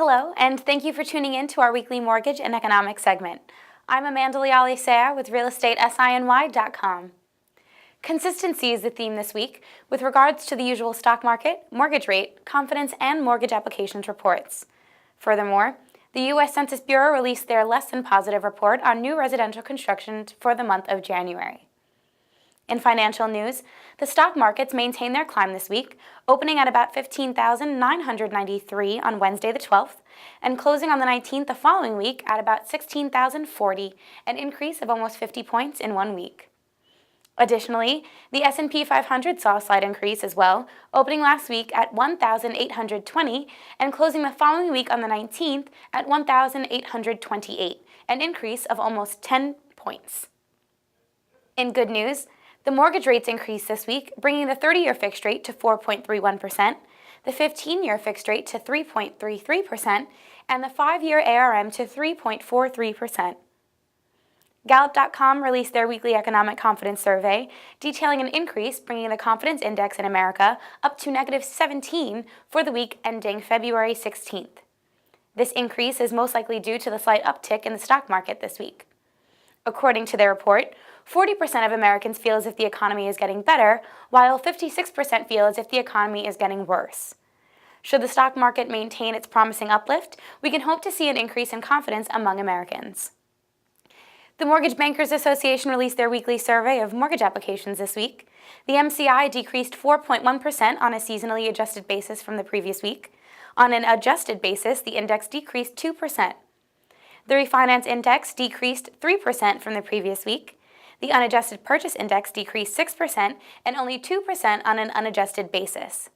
Hello, and thank you for tuning in to our weekly mortgage and economics segment. I'm Amanda Leale-Sea with realestatesiny.com. Consistency is the theme this week with regards to the usual stock market, mortgage rate, confidence, and mortgage applications reports. Furthermore, the U.S. Census Bureau released their less than positive report on new residential construction for the month of January. In financial news, the stock markets maintained their climb this week, opening at about 15,993 on Wednesday the 12th, and closing on the 19th the following week at about 16,040, an increase of almost 50 points in 1 week. Additionally, the S&P 500 saw a slight increase as well, opening last week at 1,820 and closing the following week on the 19th at 1,828, an increase of almost 10 points. In good news, the mortgage rates increased this week, bringing the 30-year fixed rate to 4.31%, the 15-year fixed rate to 3.33%, and the 5-year ARM to 3.43%. Gallup.com released their weekly economic confidence survey, detailing an increase, bringing the confidence index in America up to -17 for the week ending February 16th. This increase is most likely due to the slight uptick in the stock market this week. According to their report, 40% of Americans feel as if the economy is getting better, while 56% feel as if the economy is getting worse. Should the stock market maintain its promising uplift, we can hope to see an increase in confidence among Americans. The Mortgage Bankers Association released their weekly survey of mortgage applications this week. The MCI decreased 4.1% on a seasonally adjusted basis from the previous week. On an adjusted basis, the index decreased 2%. The refinance index decreased 3% from the previous week. The unadjusted purchase index decreased 6% and only 2% on an unadjusted basis.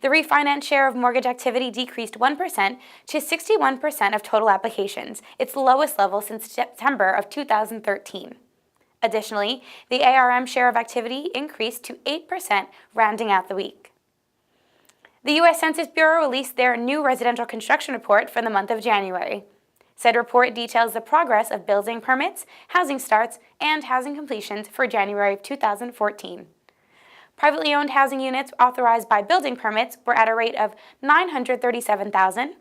The refinance share of mortgage activity decreased 1% to 61% of total applications, its lowest level since September of 2013. Additionally, the ARM share of activity increased to 8%, rounding out the week. The U.S. Census Bureau released their new residential construction report for the month of January. Said report details the progress of building permits, housing starts, and housing completions for January of 2014. Privately owned housing units authorized by building permits were at a rate of 937,000.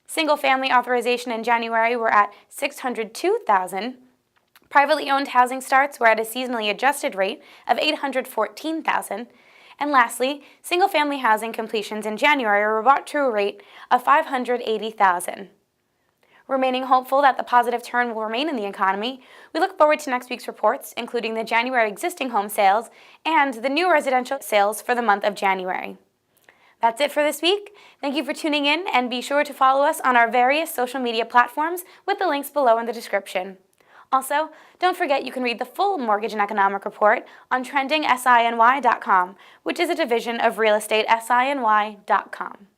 Single-family authorization in January were at 602,000. Privately owned housing starts were at a seasonally adjusted rate of 814,000. And lastly, single-family housing completions in January were brought to a rate of 580,000. Remaining hopeful that the positive turn will remain in the economy, we look forward to next week's reports, including the January existing home sales and the new residential sales for the month of January. That's it for this week. Thank you for tuning in, and be sure to follow us on our various social media platforms with the links below in the description. Also, don't forget you can read the full mortgage and economic report on trendingsiny.com, which is a division of realestatesiny.com.